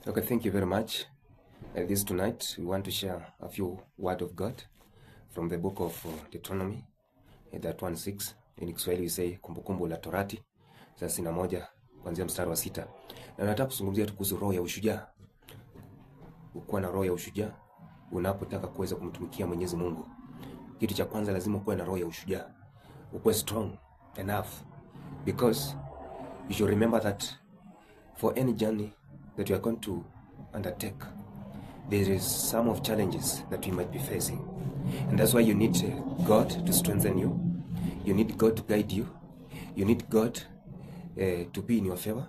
Okay, thank you very much. This tonight we want to share a few word of God from the book of Deuteronomy, that 1:6. In Kiswahili we say Kumbukumbu la Torati 31 kuanzia mstari wa 6. Na nataka kuzungumzia kuhusu roho ya ushujaa. Ukuwa na roho ya ushujaa unapotaka kuweza kumtumikia Mwenyezi Mungu. Kitu cha kwanza lazima uwe na roho ya ushujaa. Uwe strong enough, because you should remember that for any journey that you are going to undertake, there is some of challenges that we might be facing, and that's why you need God to strengthen you. You need God to guide you. You need God to be in your favor,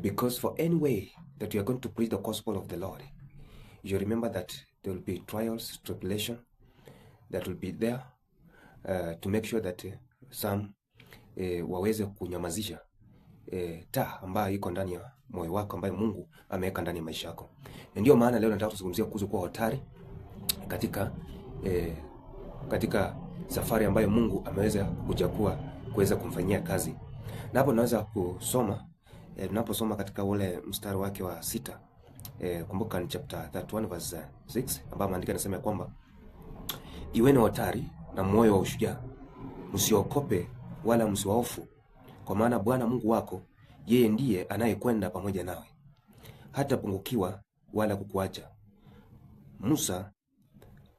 because for any way that you are going to preach the gospel of the Lord, you remember that there will be trials, tribulation that will be there, to make sure that some waweze kunyamazisha taa ambayo iko ndani ya moyo wako, ambayo Mungu ameweka ndani ya maisha yako. Ndio maana leo nataka kuzungumzia kuhusu kuwa hodari katika safari ambayo Mungu ameweza kukuchagua kuweza kumfanyia kazi. Na hapo naweza kusoma tunaposoma katika ule mstari wake wa 6. Kumbuka ni chapter 31 verse 6, ambapo maandiko yanasema kwamba iweni hodari na moyo wa ushujaa, msiogope wala msihofu, kwa maana Bwana Mungu wako yeye ndiye anayekwenda pamoja nawe, hata pungukiwa wala kukuacha. Musa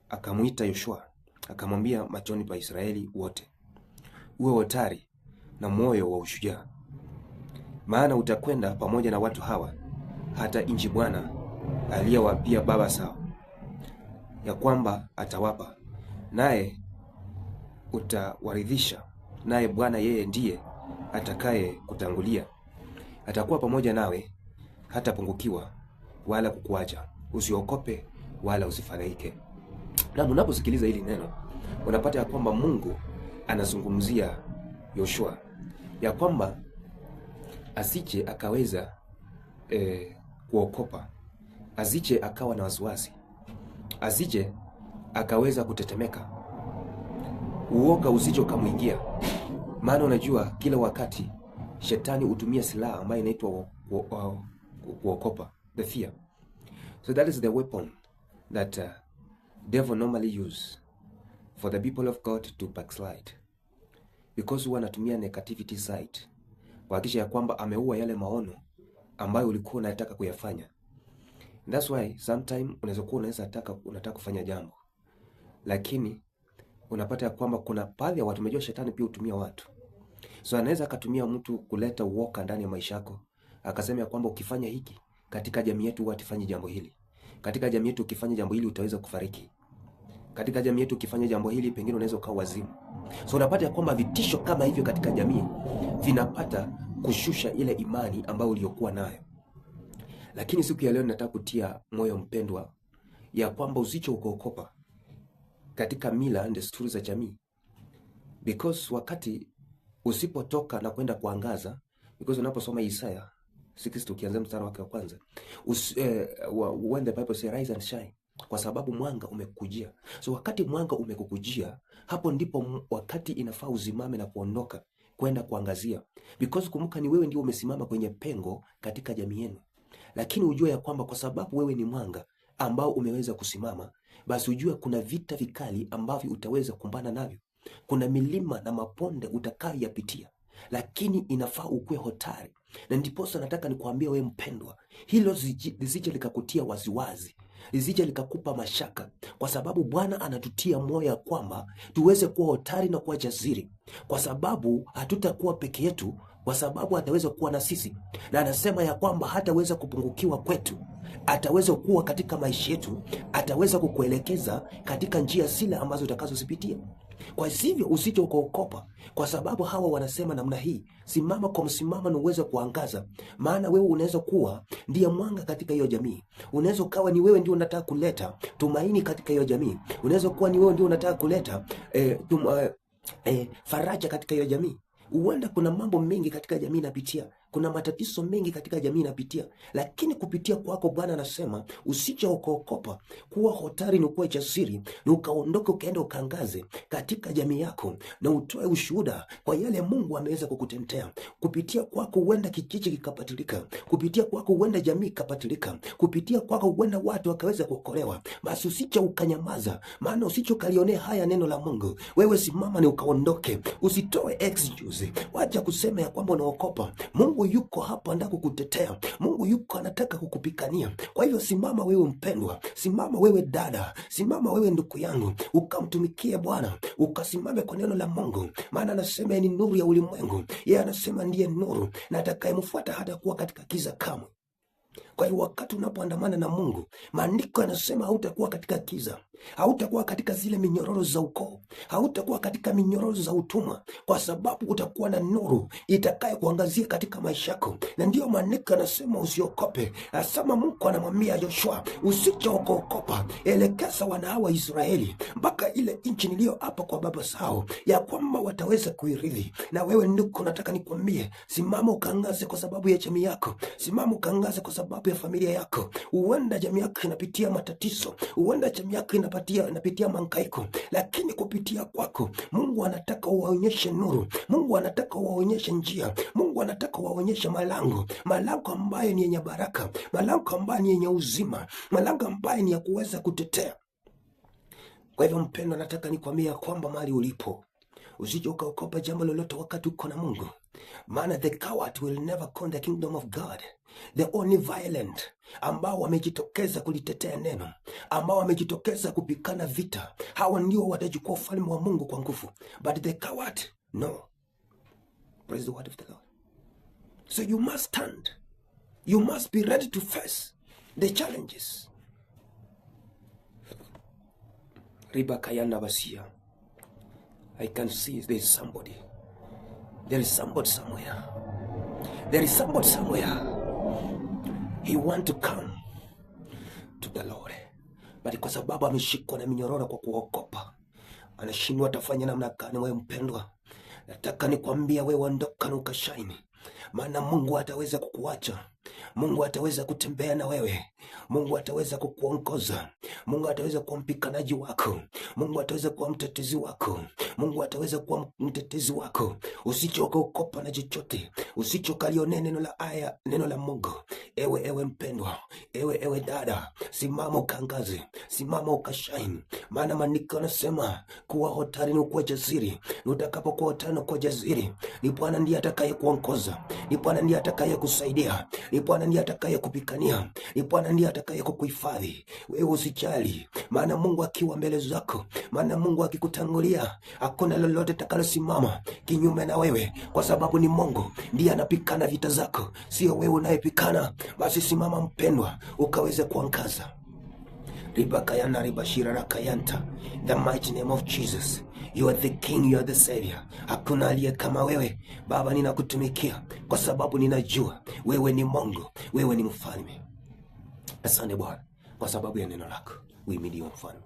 akamuita Yoshua akamwambia machoni pa Israeli wote, uwe hodari na moyo wa ushujaa, maana utakwenda pamoja na watu hawa hata nchi Bwana aliyowaapia baba zao ya kwamba atawapa, naye utawaridhisha. Naye Bwana yeye ndiye atakaye kutangulia, atakuwa pamoja nawe, hata pungukiwa wala kukuacha. Usiogope wala usifadhaike. Na unaposikiliza hili neno unapata ya kwamba Mungu anazungumzia Yoshua ya kwamba asije akaweza kuokopa, asije akawa na wasiwasi, asije akaweza kutetemeka, uoga usije ukamwingia. Maana unajua kila wakati shetani hutumia silaha ambayo inaitwa kuokopa, the fear. So that is the weapon that devil normally use for the people of God to backslide, because huwa anatumia negativity side kuhakikisha ya kwamba ameua yale maono ambayo ulikuwa unataka kuyafanya. That's why sometimes unataka kufanya jambo, lakini unapata ya kwamba kuna baadhi ya watu, umejua shetani pia hutumia watu. So anaweza akatumia mtu kuleta uoka ndani ya maisha yako, akasema ya kwamba ukifanya hiki katika jamii yetu watifanyi jambo hili, katika jamii yetu ukifanya jambo hili utaweza kufariki, katika jamii yetu ukifanya jambo hili pengine unaweza kuwa wazimu. So unapata ya kwamba vitisho kama hivyo katika jamii vinapata kushusha ile imani ambayo uliyokuwa nayo. Lakini siku ya leo nataka kutia moyo mpendwa ya kwamba usicho ukokopa katika mila na desturi za jamii, because wakati usipotoka na kwenda kuangaza, because unaposoma Isaya 60 ukianza mstari wake wa kwanza, when the Bible say rise and shine, kwa sababu mwanga umekujia. So wakati mwanga umekukujia, hapo ndipo wakati inafaa uzimame na kuondoka kwenda kuangazia, because kumbuka ni wewe ndio umesimama kwenye pengo katika jamii yenu. Lakini ujue ya kwamba kwa sababu wewe ni mwanga ambao umeweza kusimama, basi ujue kuna vita vikali ambavyo utaweza kumbana navyo. Kuna milima na maponde utakayoyapitia, lakini inafaa ukue hodari. Na ndiposa nataka nikuambia wewe mpendwa, hilo lisije likakutia waziwazi, lisije likakupa mashaka, kwa sababu Bwana anatutia moyo ya kwamba tuweze kuwa hodari na kuwa jasiri, kwa sababu hatutakuwa peke yetu, kwa sababu ataweza kuwa na sisi. Na anasema ya kwamba hataweza kupungukiwa kwetu, ataweza kuwa katika maisha yetu, ataweza kukuelekeza katika njia zile ambazo utakazozipitia. Kwa hivyo usije ukaokopa, kwa sababu hawa wanasema namna hii, simama kwa msimamo na uweze kuangaza. Maana wewe unaweza kuwa ndiye mwanga katika hiyo jamii. Unaweza kuwa ni wewe ndio unataka kuleta tumaini katika hiyo jamii. Unaweza kuwa ni wewe ndio unataka kuleta faraja katika hiyo jamii. Huenda kuna mambo mengi katika jamii inapitia, kuna matatizo mengi katika jamii inapitia, lakini kupitia kwako Bwana anasema usije ukaokopa. Kuwa hodari ni kuwa jasiri, ni ukaondoke ukaenda ukangaze katika jamii yako na utoe ushuhuda kwa yale Mungu ameweza kukutendea. Kupitia kwako huenda kijiji kikapatilika, kupitia kwako huenda jamii ikapatilika, kupitia kwako huenda watu wakaweza kuokolewa. Basi usije ukanyamaza, maana usije ukalionea haya neno la Mungu. Wewe simama ni ukaondoke, usitoe excuse. Wacha kusema ya kwamba unaokopa. Mungu yuko hapa ndako kukutetea. Mungu yuko anataka kukupikania. Kwa hivyo simama wewe mpendwa, simama wewe dada, simama wewe ndugu yangu, ukamtumikie Bwana, ukasimame kwa neno la Mungu, maana anasema ni nuru ya ulimwengu. Yeye anasema ndiye nuru, na atakayemfuata hatakuwa katika giza kamwe. Kwa hiyo wakati unapoandamana na Mungu, maandiko yanasema hautakuwa katika giza, hautakuwa katika zile minyororo za ukoo, hautakuwa katika minyororo za utumwa, kwa sababu utakuwa na nuru itakaye kuangazia katika maisha yako. Na ndiyo maandiko yanasema usiokope. Asema Mungu anamwambia Joshua, usije ukaokopa, elekeza wana hawa Israeli mpaka ile nchi niliyoapa kwa baba zao ya kwamba wataweza kuirithi. Na wewe ndugu, nataka nikwambie, simama ukaangaze kwa sababu ya jamii yako, simama ukaangaze kwa sababu ya familia yako. Huenda jamii yako inapitia matatizo, huenda jamii yako inapitia mangaiko, lakini kupitia kwako Mungu anataka uwaonyeshe nuru. Mungu anataka uwaonyeshe njia. Mungu anataka uwaonyeshe malango ambayo ni yenye baraka, malango ambayo ni yenye uzima, malango ambayo ni ya kuweza kutetea. Kwa hivyo mpendwa, nataka nikwambie kwamba mahali ulipo usije ukaokopa jambo lolote wakati uko na Mungu, maana the coward will never come the kingdom of God. The only violent ambao wamejitokeza kulitetea neno, ambao wamejitokeza kupikana vita, hawa ndio watajukua ufalme wa Mungu kwa nguvu. But the coward, no. Praise the word of the Lord. So you must stand. You must be ready to face the challenges. Riba kayanda basia. I can see there is somebody. There is somebody somewhere. There is somebody somewhere. He want to come to the Lord, but kwa sababu ameshikwa na minyororo kwa kuokopa, anashindwa atafanya namna gani. Wewe mpendwa, nataka nikwambia wewe, ondoka na ukashaini, maana Mungu ataweza kukuacha. Mungu ataweza kutembea na wewe. Mungu ataweza kukuongoza. Mungu ataweza kuwa mpikanaji wako. Mungu ataweza kuwa mtetezi wako. Mungu ataweza kuwa mtetezi wako. Usichoke ukopa na chochote. Usichoke lione neno la Mungu. Ewe mpendwa, ewe dada, simama ukangaze, simama ukashine. Maana maandiko yanasema kuwa hodari ni kuwa jasiri. Utakapokuwa hodari na kuwa jasiri, ni Bwana ndiye atakaye kuongoza. Ni Bwana ndiye atakaye kusaidia. Ni Bwana ndiye atakaye kupikania. Ni Bwana ndiye atakaye kukuhifadhi. Wewe usijali, maana Mungu akiwa mbele zako, maana Mungu akikutangulia, hakuna lolote takalosimama kinyume na wewe, kwa sababu ni Mungu ndiye anapikana vita zako, sio wewe unayepikana. Basi simama mpendwa, ukaweze kuangaza. Ribakayana ribashira rakayanta. The mighty name of Jesus. You are the King, you are the Savior. Hakuna aliye kama wewe. Baba, ninakutumikia kwa sababu ninajua wewe ni Mungu, wewe ni mfalme. Asante Bwana kwa sababu ya neno lako. Uhimidiwe mfalme.